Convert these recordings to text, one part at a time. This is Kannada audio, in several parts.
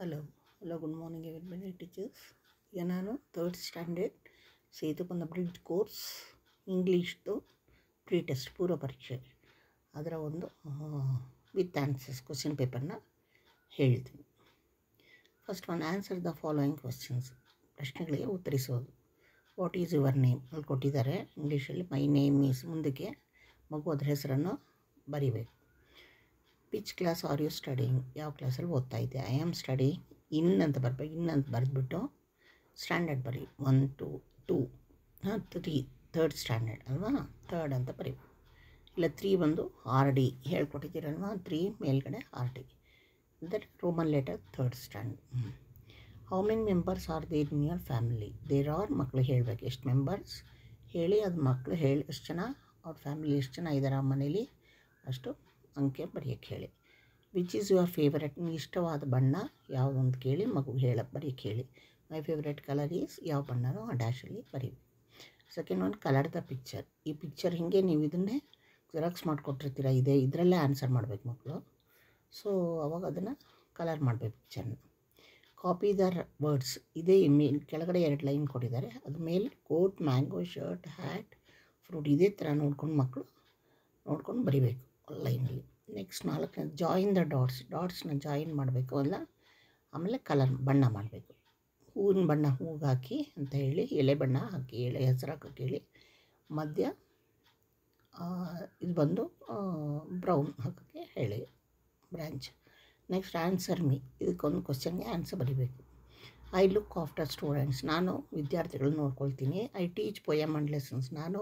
Good morning everybody teachers. ಈಗ ನಾನು 3rd ಸ್ಟ್ಯಾಂಡರ್ಡ್ ಸೇತುಕುಂದ ಬ್ರಿಡ್ಜ್ ಕೋರ್ಸ್ ಇಂಗ್ಲೀಷ್ದು ಪ್ರೀ ಟೆಸ್ಟ್ ಪೂರ್ವ ಪರೀಕ್ಷೆ ಅದರ ಒಂದು ವಿತ್ ಆನ್ಸರ್ಸ್ ಕ್ವಶನ್ ಪೇಪರ್ನ ಹೇಳ್ತೀನಿ. First one, answer the following questions. ಪ್ರಶ್ನೆಗಳಿಗೆ ಉತ್ತರಿಸೋದು. ವಾಟ್ ಈಸ್ ಯುವರ್ ನೇಮ್ ಅಲ್ಲಿ ಕೊಟ್ಟಿದ್ದಾರೆ ಇಂಗ್ಲೀಷಲ್ಲಿ. ಮೈ ನೇಮ್ ಈಸ್ ಮುಂದಕ್ಕೆ ಮಗು ಅದರ ಹೆಸರನ್ನು ಬರಿಬೇಕು. Which class are you studying, ಯಾವ ಕ್ಲಾಸಲ್ಲಿ ಓದ್ತಾ ಇದ್ದೆ. ಐ ಆಮ್ ಸ್ಟಡಿಂಗ್ ಇನ್ ಅಂತ ಬರಬೇಕು. ಇನ್ ಅಂತ ಬರೆದ್ಬಿಟ್ಟು ಸ್ಟ್ಯಾಂಡರ್ಡ್ ಬರಿ 1 2 2 3 3rd ಸ್ಟ್ಯಾಂಡರ್ಡ್ ಅಲ್ವಾ, 3rd ಅಂತ ಬರೀಬೇಕು. ಇಲ್ಲ 3 ಬಂದು ಆರ್ ಡಿ ಹೇಳ್ಕೊಟ್ಟಿದ್ದೀರಲ್ವಾ, 3 ಮೇಲ್ಗಡೆ R D. That Roman letter 3rd standard. How many members are there in your family. There are, ಮಕ್ಕಳು ಹೇಳಬೇಕು ಎಷ್ಟು ಮೆಂಬರ್ಸ್ ಹೇಳಿ, ಅದು ಮಕ್ಕಳು ಹೇಳಿ ಎಷ್ಟು ಜನ, ಅವ್ರ ಫ್ಯಾಮಿಲಿ ಎಷ್ಟು ಜನ ಇದ್ದಾರೆ ಆ ಮನೇಲಿ ಅಷ್ಟು ಅಂಕೆ ಬರೆಯೋಕ್ಕೆ ಹೇಳಿ. ವಿಚ್ ಈಸ್ ಯುವರ್ ಫೇವ್ರೆಟ್, ನಿಮ್ಗೆ ಇಷ್ಟವಾದ ಬಣ್ಣ ಯಾವುದು ಅಂತ ಕೇಳಿ ಮಗು ಬರೆಯೋಕ್ಕೆ ಹೇಳಿ. ಮೈ ಫೇವ್ರೆಟ್ ಕಲರ್ ಈಸ್, ಯಾವ ಬಣ್ಣನೋ ಆ ಡ್ಯಾಶಲ್ಲಿ ಬರೀಬೇಕು. Second one, colour the picture. ಈ ಪಿಕ್ಚರ್ ಹೀಗೆ ನೀವು ಇದನ್ನೇ ಜೆರಾಕ್ಸ್ ಮಾಡಿಕೊಟ್ಟಿರ್ತೀರ, ಇದರಲ್ಲೇ ಆನ್ಸರ್ ಮಾಡಬೇಕು ಮಕ್ಕಳು. ಸೊ ಅವಾಗ ಅದನ್ನು ಕಲರ್ ಮಾಡಬೇಕು ಪಿಕ್ಚರ್ನ. Copy the words. ಇದೇ ಕೆಳಗಡೆ 2 ಲೈನ್ ಕೊಟ್ಟಿದ್ದಾರೆ, ಅದ್ರ ಮೇಲೆ coat, mango, shirt, hat, fruit ಇದೇ ಥರ ನೋಡ್ಕೊಂಡು ಬರಿಬೇಕು ಲೈನಲ್ಲಿ. ನೆಕ್ಸ್ಟ್ 4ನೇದು, ಜಾಯಿನ್ ದ ಡಾಟ್ಸ್ನ ಜಾಯಿನ್ ಮಾಡಬೇಕು ಅಲ್ಲ. ಆಮೇಲೆ ಕಲರ್ ಬಣ್ಣ ಮಾಡಬೇಕು. ಹೂವಿನ ಬಣ್ಣ ಹೂಗೆ ಹಾಕಿ ಅಂತ ಹೇಳಿ, ಎಲೆ ಬಣ್ಣ ಹಾಕಿ, ಎಲೆ ಹೆಸರು ಹಾಕೋಕ್ಕೆ ಹೇಳಿ. ಮಧ್ಯ ಇದು ಬಂದು ಬ್ರೌನ್ ಹಾಕೋಕ್ಕೆ ಹೇಳಿ, ಬ್ರ್ಯಾಂಚ್. ನೆಕ್ಸ್ಟ್ ಆನ್ಸರ್ ಮೀ, ಇದಕ್ಕೊಂದು ಕ್ವಶನ್ಗೆ ಆನ್ಸರ್ ಬರೀಬೇಕು. ಐ ಲುಕ್ ಆಫ್ಟರ್ ಸ್ಟೂಡೆಂಟ್ಸ್, ನಾನು ವಿದ್ಯಾರ್ಥಿಗಳನ್ನ ನೋಡ್ಕೊಳ್ತೀನಿ. I teach poem and lessons, ನಾನು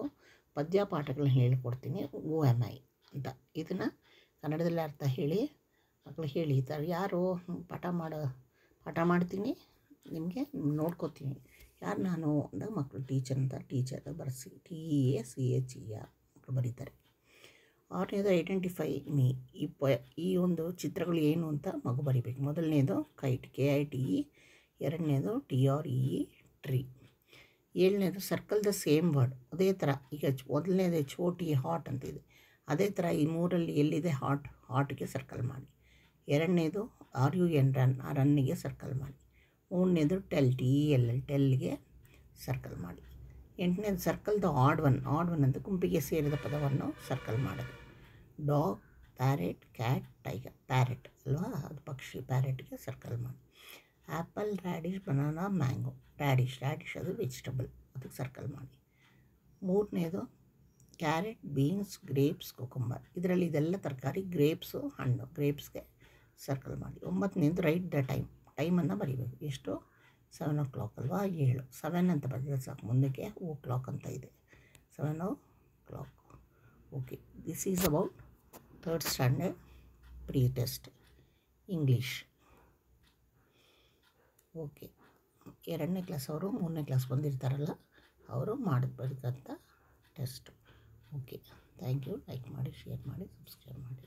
ಪದ್ಯ ಪಾಠಗಳನ್ನ ಹೇಳ್ಕೊಡ್ತೀನಿ. ಹೂ ಆಮ್ ಐ ಅಂತ ಇದನ್ನು ಕನ್ನಡದಲ್ಲಿ ಅರ್ಥ ಹೇಳಿ ಮಕ್ಕಳು ಹೇಳಿ. ಈ ಥರ ಯಾರು ಪಾಠ ಮಾಡ್ತೀನಿ, ನಿಮಗೆ ನೋಡ್ಕೋತೀನಿ, ಯಾರು ನಾನು ಅಂದಾಗ ಮಕ್ಕಳು ಟೀಚರ್ ಬರೆಸಿ, TEACHER ಮಕ್ಕಳು ಬರೀತಾರೆ. 6ನೇದು, ಐಡೆಂಟಿಫೈ ಮೀ, ಈ ಒಂದು ಚಿತ್ರಗಳು ಏನು ಅಂತ ಮಗು ಬರಿಬೇಕು. ಮೊದಲನೇದು ಕೈಟ್, KITE. 2ನೇದು TREE, ಟ್ರೀ. 7ನೇದು, ಸರ್ಕಲ್ ದ ಸೇಮ್ ವರ್ಡ್. ಅದೇ ಥರ ಈಗ ಮೊದಲನೇದು HOT, ಹಾಟ್ ಅಂತಿದೆ, ಅದೇ ಥರ ಈ 3ರಲ್ಲಿ ಎಲ್ಲಿದೆ ಹಾಟ್ಗೆ ಸರ್ಕಲ್ ಮಾಡಿ. 2ನೇದು RUN, ರನ್, ಆ ರನ್ನಿಗೆ ಸರ್ಕಲ್ ಮಾಡಿ. 3ನೇದು ಟೆಲ್, TELL, ಟೆಲ್ಗೆ ಸರ್ಕಲ್ ಮಾಡಿ. 8ನೇದು, ಸರ್ಕಲ್ ದ ಆಡ್ ಒನ್ ಅಂತ ಗುಂಪಿಗೆ ಸೇರಿದ ಪದವನ್ನು ಸರ್ಕಲ್ ಮಾಡೋದು. Dog, parrot, cat, tiger. Parrot ಅಲ್ವಾ, ಅದು ಪಕ್ಷಿ, ಪ್ಯಾರೆಟ್ಗೆ ಸರ್ಕಲ್ ಮಾಡಿ. Apple, radish, banana, mango. Radish ಅದು ವೆಜಿಟಬಲ್, ಅದಕ್ಕೆ ಸರ್ಕಲ್ ಮಾಡಿ. 3ನೇದು, ಕ್ಯಾರೆಟ್, ಬೀನ್ಸ್, ಗ್ರೇಪ್ಸ್, ಕುಕುಂಬರ್. ಇದೆಲ್ಲ ತರಕಾರಿ, ಗ್ರೇಪ್ಸು ಹಣ್ಣು, ಗ್ರೇಪ್ಸ್ಗೆ ಸರ್ಕಲ್ ಮಾಡಿ. 9ನೇದು, ರೈಟ್ ದ ಟೈಮನ್ನು ಬರೀಬೇಕು. ಎಷ್ಟು, 7 o'clock ಅಲ್ವಾ, 7 7 ಅಂತ ಬರೆದ್ರೆ ಸಾಕು, ಮುಂದಕ್ಕೆ o'clock ಅಂತ ಇದೆ, 7 o'clock. Okay, this is about 3rd standard pre test English. Okay, 2ನೇ ಕ್ಲಾಸ್ ಅವರು 3ನೇ ಕ್ಲಾಸ್ ಬಂದಿರ್ತಾರಲ್ಲ, ಅವರು ಬರೀತಂಥ test. Okay, thank you. Like ಮಾಡಿ, ಶೇರ್ ಮಾಡಿ, ಸಬ್ಸ್ಕ್ರೈಬ್ ಮಾಡಿ.